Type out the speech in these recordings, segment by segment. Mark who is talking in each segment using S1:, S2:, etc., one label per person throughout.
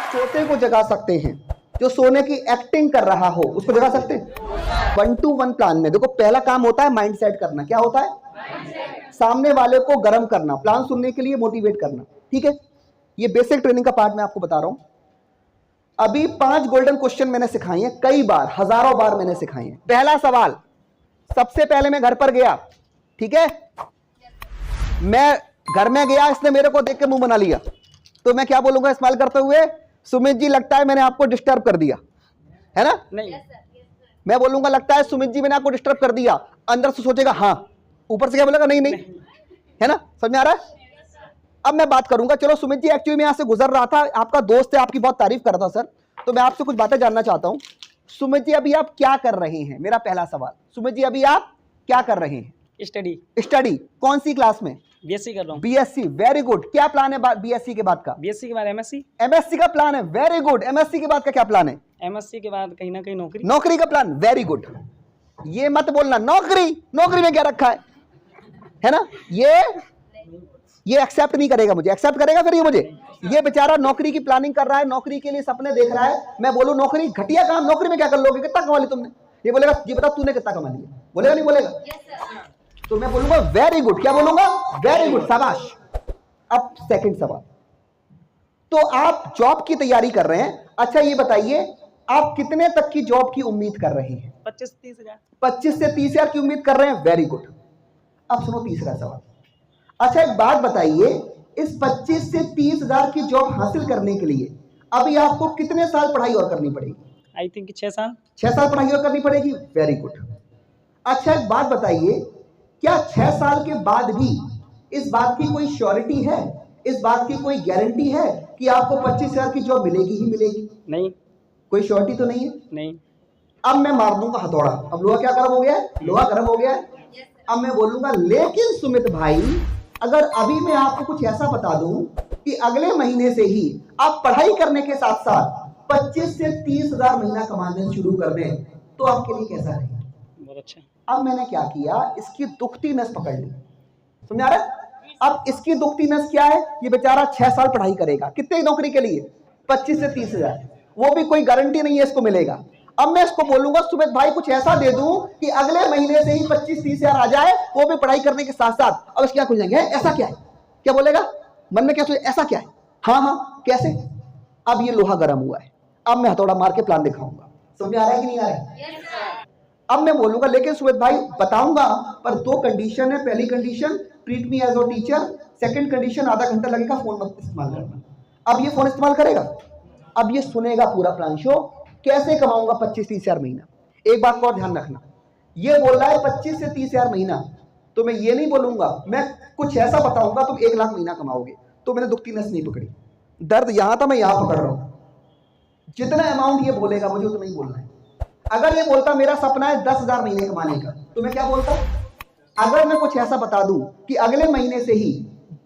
S1: सोते को जगा सकते हैं, जो सोने की एक्टिंग कर रहा हो उसको जगा सकते हैं। 1 to 1 प्लान में देखो पहला काम होता है माइंड सेट करना। क्या होता है? सामने वाले को गर्म करना, प्लान सुनने के लिए मोटिवेट करना। ठीक है, ये बेसिक ट्रेनिंग का पार्ट मैं आपको बता रहा हूं। अभी 5 गोल्डन क्वेश्चन मैंने सिखाए हैं, कई बार, हजारों बार मैंने सिखाए हैं। पहला सवाल, सबसे पहले मैं घर पर गया, ठीक है, मैं घर में गया, इसने मेरे को देख के मुंह बना लिया, तो मैं क्या बोलूंगा स्माइल करते हुए? सुमित जी लगता है मैंने आपको डिस्टर्ब कर दिया, है ना? नहीं, मैं बोलूंगा लगता है सुमित जी मैंने आपको डिस्टर्ब कर दिया, अंदर से सोचेगा हाँ, ऊपर से क्या बोलेगा? नहीं नहीं, है ना? समझ में आ रहा है? अब मैं बात करूंगा, चलो सुमित जी एक्चुअली मैं यहां से गुजर रहा था, आपका दोस्त है, आपकी बहुत तारीफ कर रहा था सर, तो मैं आपसे कुछ बातें जानना चाहता हूं। सुमित जी अभी आप क्या कर रहे हैं? मेरा पहला सवाल, सुमित जी अभी आप क्या कर रहे हैं? स्टडी। कौन सी क्लास में?
S2: बीएससी कर रहा हूँ।
S1: BSc, very good. क्या प्लान है बीएससी के बाद का?
S2: बीएससी के बाद एमएससी।
S1: एमएससी का प्लान है, वेरी गुड। एमएससी के बाद का क्या प्लान है?
S2: एमएससी के बाद कहीं ना कहीं नौकरी।
S1: नौकरी का प्लान, वेरी गुड। ये मत बोलना नौकरी, नौकरी में क्या रखा है ना? ये एक्सेप्ट नहीं करेगा मुझे, एक्सेप्ट करेगा फिर ये मुझे? ये बेचारा नौकरी की प्लानिंग कर रहा है, नौकरी के लिए सपने देख रहा है। मैं बोलूं नौकरी घटिया काम, नौकरी में क्या कर लोगे? कितना कमा ली तुमने? ये बोलेगा, ये बता तूने कितना कमा लिया? बोलेगा नहीं बोलेगा? तो मैं बोलूंगा वेरी गुड। क्या बोलूंगा? वेरी गुड, शाबाश। अब सेकंड सवाल, तो आप जॉब की तैयारी कर रहे हैं, अच्छा ये बताइए आप कितने तक की जॉब की उम्मीद कर रहे हैं?
S2: 25 से 30 हजार।
S1: 25 से 30 हजार की उम्मीद कर रहे हैं, वेरी गुड। अब सुनो तीसरा सवाल, अच्छा एक बात बताइए, इस 25 से 30 हजार की जॉब हासिल करने के लिए अभी आपको कितने साल पढ़ाई और करनी पड़ेगी?
S2: आई थिंक 6 साल।
S1: 6 साल पढ़ाई और करनी पड़ेगी, वेरी गुड। अच्छा एक बात बताइए, क्या 6 साल के बाद भी इस बात की कोई श्योरिटी है, इस बात की कोई गारंटी है कि आपको 25 हजार की जॉब मिलेगी ही मिलेगी?
S2: नहीं,
S1: कोई श्योरिटी तो नहीं है।
S2: नहीं।
S1: अब मैं मार दूंगा हथौड़ा, अब लोहा क्या गर्म हो गया है? लोहा गर्म हो गया है। अब मैं बोलूंगा लेकिन सुमित भाई, अगर अभी मैं आपको कुछ ऐसा बता दूं कि अगले महीने से ही आप पढ़ाई करने के साथ साथ 25 से 30 हजार महीना कमाने शुरू कर दें, तो आपके लिए कैसा रहेगा?
S2: बहुत अच्छा।
S1: अब मैंने क्या किया, इसकी दुखती नस पकड़ ली, समझ आ रहा है? अब इसकी दुखती नस क्या है? ये बेचारा 6 साल पढ़ाई करेगा, कितने नौकरी के लिए? 25 से 30 हजार, वो भी कोई गारंटी नहीं है इसको मिलेगा। अब मैं इसको बोलूंगा सुमित भाई कुछ ऐसा दे दूं कि अगले महीने से ही 25-30 हजार आ जाए, वो भी पढ़ाई करने के साथ साथ। अब इसके खुल जाएंगे, ऐसा क्या है? क्या बोलेगा मन में? क्या सोचे? ऐसा क्या है? हाँ हाँ, कैसे? अब ये लोहा गर्म हुआ है, अब मैं हथौड़ा मार के प्लान दिखाऊंगा। समझ आ रहा है कि नहीं आ रहा है? अब मैं बोलूंगा लेकिन सुमित भाई बताऊंगा, पर 2 कंडीशन है। पहली condition treat me as a teacher, second condition आधा घंटा लगेगा, फोन मत इस्तेमाल करना। अब ये फोन इस्तेमाल करेगा, अब ये सुनेगा पूरा प्लान शो, कैसे कमाऊंगा 25-30 हजार महीना। एक बात को और ध्यान रखना, ये बोल रहा है 25 से 30 हजार महीना, तो मैं ये नहीं बोलूंगा, मैं कुछ ऐसा बताऊंगा तुम 1 लाख महीना कमाओगे, तो मैंने दुखती नस नहीं पकड़ी। दर्द यहां था, मैं यहां पकड़ रहा हूं। जितना अमाउंट ये बोलेगा मुझे उतना ही बोलना है। अगर ये बोलता मेरा सपना है 10 हजार महीने कमाने का, तो मैं क्या बोलता? अगर मैं कुछ ऐसा बता दूं कि अगले महीने से ही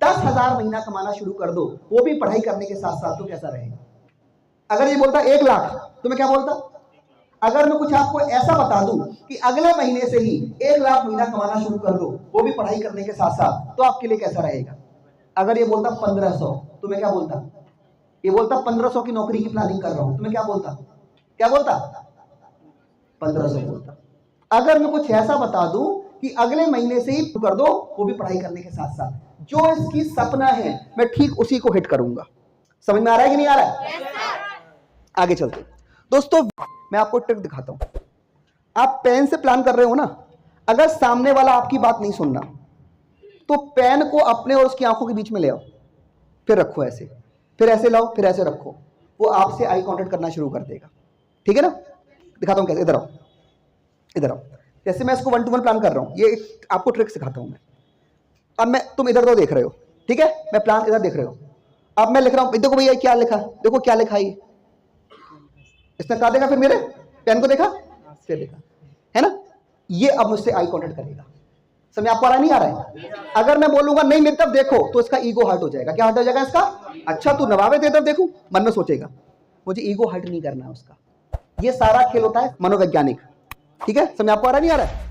S1: 10 हजार महीना कमाना शुरू कर दो, वो भी पढ़ाई करने के साथ साथ, तो कैसा रहेगा? अगर ये बोलता 1 लाख, तो मैं क्या बोलता? अगर मैं कुछ आपको ऐसा बता दूं कि अगले महीने से ही 1 लाख महीना कमाना शुरू कर दो, वो भी पढ़ाई करने के साथ साथ, तो आपके लिए कैसा रहेगा? अगर ये बोलता 1500, तो मैं क्या बोलता? ये बोलता 1500 की नौकरी की प्लानिंग कर रहा हूं, तो मैं क्या बोलता? क्या बोलता? 1500 बोलता। अगर मैं कुछ ऐसा बता दूं कि अगले महीने से ही कर दो, वो भी पढ़ाई करने के साथ साथ, जो इसकी सपना है मैं ठीक उसी को हिट करूंगा। समझ में आ रहा है कि नहीं आ रहा है? आगे चलते दोस्तों, मैं आपको ट्रिक दिखाता हूं। आप पेन से प्लान कर रहे हो ना, अगर सामने वाला आपकी बात नहीं सुन रहा, तो पेन को अपने और उसकी आंखों के बीच में ले आओ, फिर रखो ऐसे, फिर ऐसे लाओ, फिर ऐसे रखो, वो आपसे आई कांटेक्ट करना शुरू कर देगा। ठीक है ना? दिखाता हूं कैसे, इधर आओ, इधर आओ। जैसे मैं इसको 1 to 1 प्लान कर रहा हूं, ये आपको ट्रिक सिखाता हूं मैं। अब मैं, तुम इधर तो देख रहे हो, ठीक है, मैं प्लान इधर देख रहे हो। अब मैं लिख रहा हूं, देखो भैया क्या लिखा, देखो क्या लिखा है, इसने कहा देखा, फिर मेरे पेन को देखा, फिर देखा, है ना? ये अब मुझसे आई कांटेक्ट करेगा। समझ आपको आ रहा नहीं आ रहा है? अगर मैं बोलूंगा नहीं मेरी तरफ देखो, तो इसका ईगो हर्ट हो जाएगा। क्या हर्ट हो जाएगा इसका? अच्छा तू नवाबे तेरी तरफ देखूं, मन में सोचेगा, मुझे ईगो हर्ट नहीं करना है उसका। ये सारा खेल होता है मनोवैज्ञानिक। ठीक है, समझ आपको आ रहा नहीं आ रहा है?